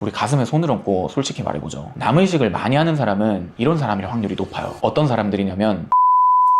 우리 가슴에 손을 얹고 솔직히 말해보죠. 남의식을 많이 하는 사람은 이런 사람일 확률이 높아요. 어떤 사람들이냐면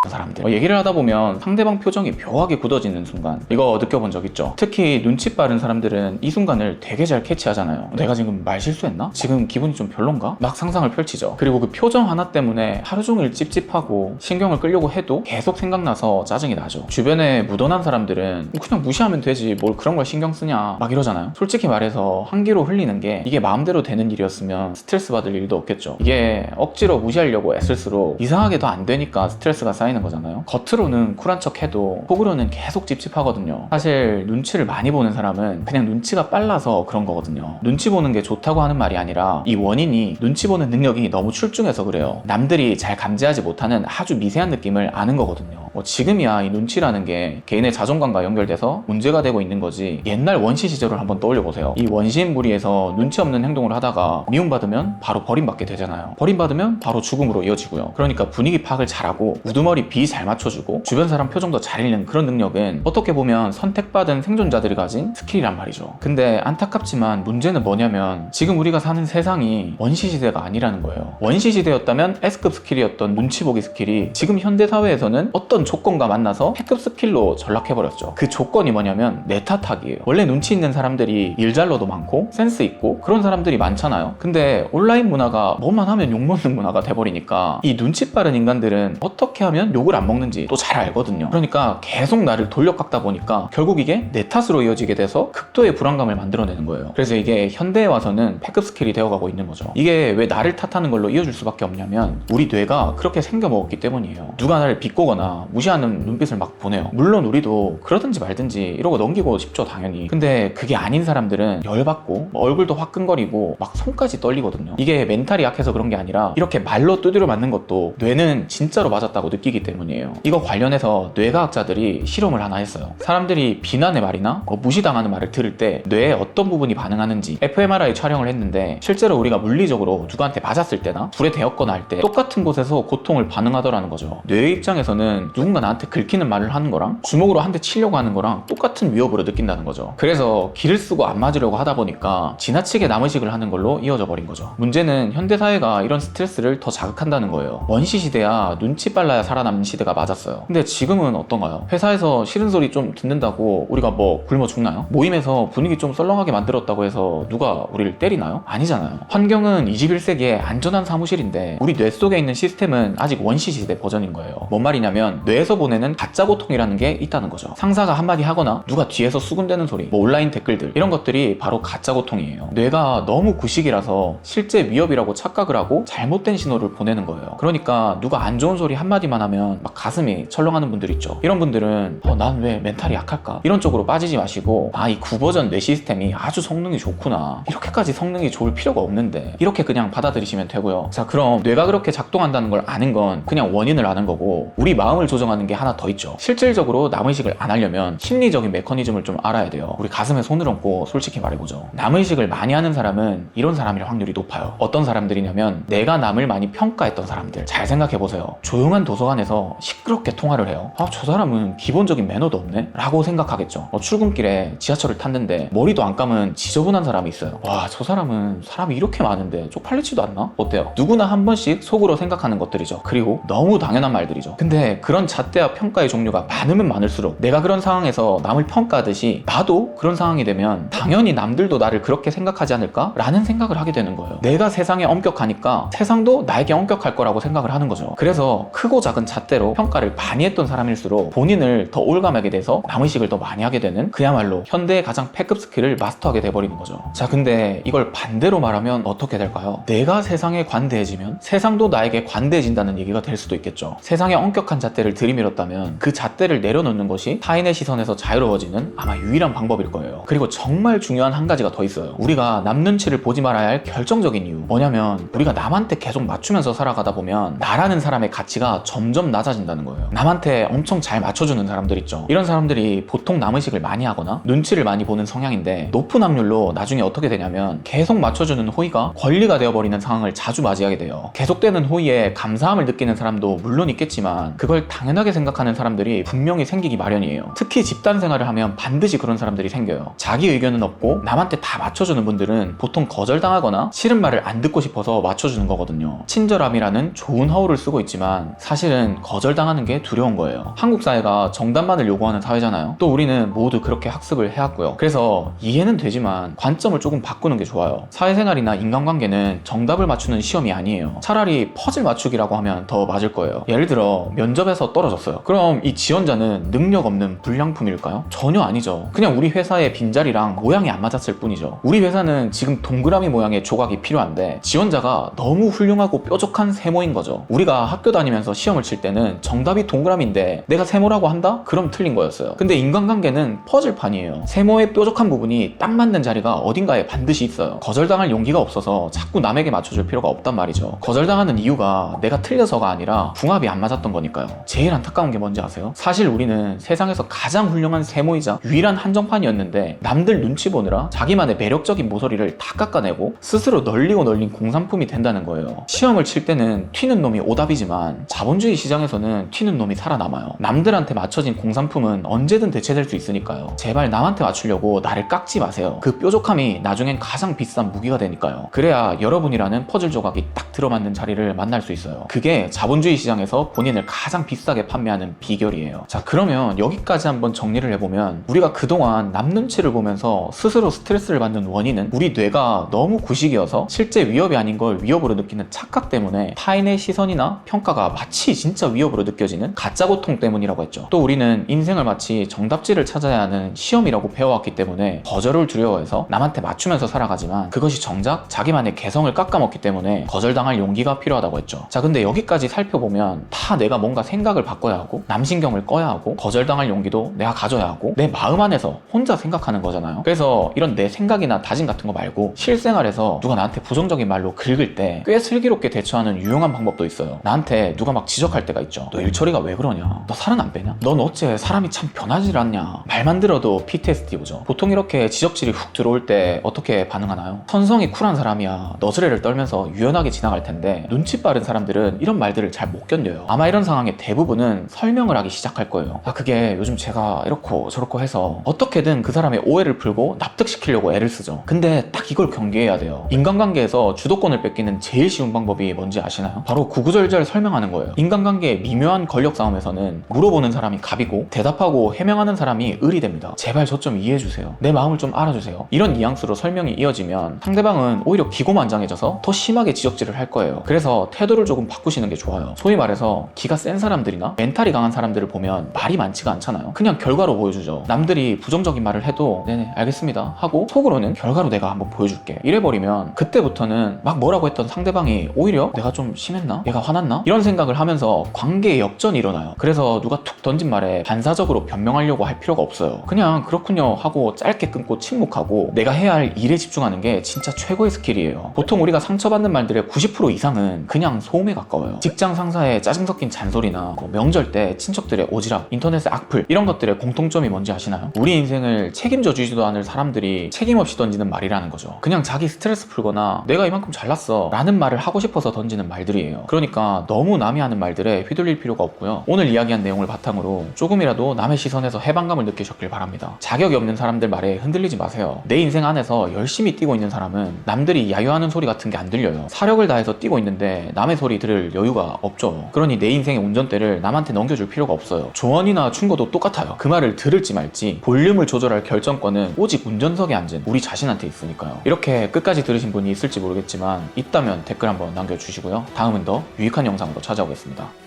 사람들. 얘기를 하다 보면 상대방 표정이 묘하게 굳어지는 순간, 이거 느껴본 적 있죠? 특히 눈치 빠른 사람들은 이 순간을 되게 잘 캐치하잖아요. 내가 지금 말 실수했나? 지금 기분이 좀 별론가? 막 상상을 펼치죠. 그리고 그 표정 하나 때문에 하루 종일 찝찝하고 신경을 끌려고 해도 계속 생각나서 짜증이 나죠. 주변에 무던한 사람들은 그냥 무시하면 되지 뭘 그런 걸 신경 쓰냐 막 이러잖아요. 솔직히 말해서 한기로 흘리는 게 이게 마음대로 되는 일이었으면 스트레스 받을 일도 없겠죠. 이게 억지로 무시하려고 애쓸수록 이상하게 더 안 되니까 스트레스가 쌓이는 거잖아요. 겉으로는 쿨한 척 해도 속으로는 계속 찝찝하거든요. 사실 눈치를 많이 보는 사람은 그냥 눈치가 빨라서 그런 거거든요. 눈치 보는 게 좋다고 하는 말이 아니라 이 원인이 눈치 보는 능력이 너무 출중해서 그래요. 남들이 잘 감지하지 못하는 아주 미세한 느낌을 아는 거거든요. 지금이야 이 눈치라는 게 개인의 자존감과 연결돼서 문제가 되고 있는 거지, 옛날 원시 시절을 한번 떠올려 보세요. 이 원시인 무리에서 눈치 없는 행동을 하다가 미움받으면 바로 버림받게 되잖아요. 버림받으면 바로 죽음으로 이어지고요. 그러니까 분위기 파악을 잘하고 우두머리 비 잘 맞춰주고 주변 사람 표정도 잘 읽는 그런 능력은 어떻게 보면 선택받은 생존자들이 가진 스킬이란 말이죠. 근데 안타깝지만 문제는 뭐냐면 지금 우리가 사는 세상이 원시시대가 아니라는 거예요. 원시시대였다면 S급 스킬이었던 눈치 보기 스킬이 지금 현대사회에서는 어떤 조건과 만나서 P급 스킬로 전락해버렸죠. 그 조건이 뭐냐면 내 탓하기예요. 원래 눈치 있는 사람들이 일잘러도 많고 센스 있고 그런 사람들이 많잖아요. 근데 온라인 문화가 뭐만 하면 욕먹는 문화가 돼버리니까 이 눈치 빠른 인간들은 어떻게 하면 욕을 안 먹는지 또 잘 알거든요. 그러니까 계속 나를 돌려깎다 보니까 결국 이게 내 탓으로 이어지게 돼서 극도의 불안감을 만들어내는 거예요. 그래서 이게 현대에 와서는 패급 스킬이 되어가고 있는 거죠. 이게 왜 나를 탓하는 걸로 이어질 수밖에 없냐면 우리 뇌가 그렇게 생겨먹었기 때문이에요. 누가 나를 비꼬거나 무시하는 눈빛을 막 보내요. 물론 우리도 그러든지 말든지 이러고 넘기고 싶죠, 당연히. 근데 그게 아닌 사람들은 열받고 얼굴도 화끈거리고 막 손까지 떨리거든요. 이게 멘탈이 약해서 그런 게 아니라 이렇게 말로 두드려 맞는 것도 뇌는 진짜로 맞았다고 느끼기 때문이에요. 이거 관련해서 뇌과학자들이 실험을 하나 했어요. 사람들이 비난의 말이나 무시당하는 말을 들을 때 뇌의 어떤 부분이 반응하는지 fMRI 촬영을 했는데 실제로 우리가 물리적으로 누구한테 맞았을 때나 불에 데었거나 할 때 똑같은 곳에서 고통을 반응하더라는 거죠. 뇌의 입장에서는 누군가 나한테 긁히는 말을 하는 거랑 주먹으로 한 대 치려고 하는 거랑 똑같은 위협으로 느낀다는 거죠. 그래서 기를 쓰고 안 맞으려고 하다 보니까 지나치게 남의식을 하는 걸로 이어져 버린 거죠. 문제는 현대사회가 이런 스트레스를 더 자극한다는 거예요. 원시시대야 눈치 빨라야 살아남는 시대가 맞았어요. 근데 지금은 어떤가요? 회사에서 싫은 소리 좀 듣는다고 우리가 뭐 굶어 죽나요? 모임에서 분위기 좀 썰렁하게 만들었다고 해서 누가 우리를 때리나요? 아니잖아요. 환경은 21세기의 안전한 사무실인데 우리 뇌 속에 있는 시스템은 아직 원시시대 버전인 거예요. 뭔 말이냐면 뇌에서 보내는 가짜 고통이라는 게 있다는 거죠. 상사가 한마디 하거나 누가 뒤에서 수군대는 소리, 뭐 온라인 댓글들, 이런 것들이 바로 가짜 고통이에요. 뇌가 너무 구식이라서 실제 위협이라고 착각을 하고 잘못된 신호를 보내는 거예요. 그러니까 누가 안 좋은 소리 한마디만 하면 막 가슴이 철렁하는 분들 있죠. 이런 분들은 난 왜 멘탈이 약할까? 이런 쪽으로 빠지지 마시고 이 구버전 뇌 시스템이 아주 성능이 좋구나. 이렇게까지 성능이 좋을 필요가 없는데 이렇게 그냥 받아들이시면 되고요. 자, 그럼 뇌가 그렇게 작동한다는 걸 아는 건 그냥 원인을 아는 거고 우리 마음을 조정하는 게 하나 더 있죠. 실질적으로 남의식을 안 하려면 심리적인 메커니즘을 좀 알아야 돼요. 우리 가슴에 손을 얹고 솔직히 말해보죠. 남의식을 많이 하는 사람은 이런 사람일 확률이 높아요. 어떤 사람들이냐면 내가 남을 많이 평가했던 사람들. 잘 생각해보세요. 조용한 도서관에서 시끄럽게 통화를 해요. 저 사람은 기본적인 매너도 없네? 라고 생각하겠죠. 출근길에 지하철을 탔는데 머리도 안 감은 지저분한 사람이 있어요. 저 사람은 사람이 이렇게 많은데 쪽팔리지도 않나? 어때요? 누구나 한 번씩 속으로 생각하는 것들이죠. 그리고 너무 당연한 말들이죠. 근데 그런 잣대와 평가의 종류가 많으면 많을수록 내가 그런 상황에서 남을 평가하듯이 나도 그런 상황이 되면 당연히 남들도 나를 그렇게 생각하지 않을까? 라는 생각을 하게 되는 거예요. 내가 세상에 엄격하니까 세상도 나에게 엄격할 거라고 생각을 하는 거죠. 그래서 크고 작은 잣대로 평가를 많이 했던 사람일수록 본인을 더 올감하게 돼서 남의식을 더 많이 하게 되는 그야말로 현대의 가장 패급 스킬을 마스터하게 돼버리는 거죠. 자, 근데 이걸 반대로 말하면 어떻게 될까요? 내가 세상에 관대해지면 세상도 나에게 관대해진다는 얘기가 될 수도 있겠죠. 세상에 엄격한 잣대를 들이밀었다면 그 잣대를 내려놓는 것이 타인의 시선에서 자유로워지는 아마 유일한 방법일 거예요. 그리고 정말 중요한 한 가지가 더 있어요. 우리가 남 눈치를 보지 말아야 할 결정적인 이유. 뭐냐면 우리가 남한테 계속 맞추면서 살아가다 보면 나라는 사람의 가치가 점점 점점 낮아진다는 거예요. 남한테 엄청 잘 맞춰주는 사람들 있죠. 이런 사람들이 보통 남의식을 많이 하거나 눈치를 많이 보는 성향인데 높은 확률로 나중에 어떻게 되냐면 계속 맞춰주는 호의가 권리가 되어버리는 상황을 자주 맞이하게 돼요. 계속되는 호의에 감사함을 느끼는 사람도 물론 있겠지만 그걸 당연하게 생각하는 사람들이 분명히 생기기 마련이에요. 특히 집단 생활을 하면 반드시 그런 사람들이 생겨요. 자기 의견은 없고 남한테 다 맞춰주는 분들은 보통 거절당하거나 싫은 말을 안 듣고 싶어서 맞춰주는 거거든요. 친절함이라는 좋은 허울을 쓰고 있지만 사실은 거절당하는 게 두려운 거예요. 한국 사회가 정답만을 요구하는 사회잖아요. 또 우리는 모두 그렇게 학습을 해왔고요. 그래서 이해는 되지만 관점을 조금 바꾸는 게 좋아요. 사회생활이나 인간관계는 정답을 맞추는 시험이 아니에요. 차라리 퍼즐 맞추기라고 하면 더 맞을 거예요. 예를 들어 면접에서 떨어졌어요. 그럼 이 지원자는 능력 없는 불량품일까요? 전혀 아니죠. 그냥 우리 회사의 빈자리랑 모양이 안 맞았을 뿐이죠. 우리 회사는 지금 동그라미 모양의 조각이 필요한데 지원자가 너무 훌륭하고 뾰족한 세모인 거죠. 우리가 학교 다니면서 시험을 칠 때는 정답이 동그라미인데 내가 세모라고 한다? 그럼 틀린 거였어요. 근데 인간관계는 퍼즐판이에요. 세모의 뾰족한 부분이 딱 맞는 자리가 어딘가에 반드시 있어요. 거절당할 용기가 없어서 자꾸 남에게 맞춰줄 필요가 없단 말이죠. 거절당하는 이유가 내가 틀려서가 아니라 궁합이 안 맞았던 거니까요. 제일 안타까운 게 뭔지 아세요? 사실 우리는 세상에서 가장 훌륭한 세모이자 유일한 한정판이었는데 남들 눈치 보느라 자기만의 매력적인 모서리를 다 깎아내고 스스로 널리고 널린 공산품이 된다는 거예요. 시험을 칠 때는 튀는 놈이 오답이지만 자본주의 시장에서는 튀는 놈이 살아남아요. 남들한테 맞춰진 공산품은 언제든 대체될 수 있으니까요. 제발 남한테 맞추려고 나를 깎지 마세요. 그 뾰족함이 나중엔 가장 비싼 무기가 되니까요. 그래야 여러분이라는 퍼즐 조각이 딱 들어맞는 자리를 만날 수 있어요. 그게 자본주의 시장에서 본인을 가장 비싸게 판매하는 비결이에요. 자, 그러면 여기까지 한번 정리를 해보면 우리가 그동안 남 눈치를 보면서 스스로 스트레스를 받는 원인은 우리 뇌가 너무 구식이어서 실제 위협이 아닌 걸 위협으로 느끼는 착각 때문에 타인의 시선이나 평가가 마치 진짜 위협으로 느껴지는 가짜 고통 때문이라고 했죠. 또 우리는 인생을 마치 정답지를 찾아야 하는 시험이라고 배워왔기 때문에 거절을 두려워해서 남한테 맞추면서 살아가지만 그것이 정작 자기만의 개성을 깎아먹기 때문에 거절당할 용기가 필요하다고 했죠. 자, 근데 여기까지 살펴보면 다 내가 뭔가 생각을 바꿔야 하고 남신경을 꺼야 하고 거절당할 용기도 내가 가져야 하고 내 마음 안에서 혼자 생각하는 거잖아요. 그래서 이런 내 생각이나 다짐 같은 거 말고 실생활에서 누가 나한테 부정적인 말로 긁을 때 꽤 슬기롭게 대처하는 유용한 방법도 있어요. 나한테 누가 막 지적할 때가 있죠. 너 일처리가 왜 그러냐? 너 살은 안 빼냐? 넌 어째 사람이 참 변하질 않냐? 말만 들어도 PTSD 오죠. 보통 이렇게 지적질이 훅 들어올 때 어떻게 반응하나요? 천성이 쿨한 사람이야 너스레를 떨면서 유연하게 지나갈 텐데 눈치 빠른 사람들은 이런 말들을 잘 못 견뎌요. 아마 이런 상황의 대부분은 설명을 하기 시작할 거예요. 아, 그게 요즘 제가 이렇고 저렇고 해서 어떻게든 그 사람의 오해를 풀고 납득시키려고 애를 쓰죠. 근데 딱 이걸 경계해야 돼요. 인간관계에서 주도권을 뺏기는 제일 쉬운 방법이 뭔지 아시나요? 바로 구구절절 설명하는 거예요. 인간관계의 미묘한 권력 싸움에서는 물어보는 사람이 갑이고 대답하고 해명하는 사람이 을이 됩니다. 제발 저 좀 이해해주세요. 내 마음을 좀 알아주세요. 이런 뉘앙스로 설명이 이어지면 상대방은 오히려 기고만장해져서 더 심하게 지적질을 할 거예요. 그래서 태도를 조금 바꾸시는 게 좋아요. 소위 말해서 기가 센 사람들이나 멘탈이 강한 사람들을 보면 말이 많지가 않잖아요. 그냥 결과로 보여주죠. 남들이 부정적인 말을 해도 네네 알겠습니다 하고 속으로는 결과로 내가 한번 보여줄게 이래버리면 그때부터는 막 뭐라고 했던 상대방이 오히려 내가 좀 심했나? 얘가 화났나? 이런 생각을 하면서 관계의 역전이 일어나요. 그래서 누가 툭 던진 말에 반사적으로 변명하려고 할 필요가 없어요. 그냥 그렇군요 하고 짧게 끊고 침묵하고 내가 해야 할 일에 집중하는 게 진짜 최고의 스킬이에요. 보통 우리가 상처받는 말들의 90% 이상은 그냥 소음에 가까워요. 직장 상사의 짜증 섞인 잔소리나 명절 때 친척들의 오지랖, 인터넷의 악플 이런 것들의 공통점이 뭔지 아시나요? 우리 인생을 책임져 주지도 않을 사람들이 책임 없이 던지는 말이라는 거죠. 그냥 자기 스트레스 풀거나 내가 이만큼 잘났어 라는 말을 하고 싶어서 던지는 말들이에요. 그러니까 너무 남이 하는 말들에 휘둘릴 필요가 없고요. 오늘 이야기한 내용을 바탕으로 조금이라도 남의 시선에서 해방감을 느끼셨길 바랍니다. 자격이 없는 사람들 말에 흔들리지 마세요. 내 인생 안에서 열심히 뛰고 있는 사람은 남들이 야유하는 소리 같은 게 안 들려요. 사력을 다해서 뛰고 있는데 남의 소리 들을 여유가 없죠. 그러니 내 인생의 운전대를 남한테 넘겨줄 필요가 없어요. 조언이나 충고도 똑같아요. 그 말을 들을지 말지 볼륨을 조절할 결정권은 오직 운전석에 앉은 우리 자신한테 있으니까요. 이렇게 끝까지 들으신 분이 있을지 모르겠지만 있다면 댓글 한번 남겨주시고요. 다음은 더 유익한 영상으로 찾아오겠습니다.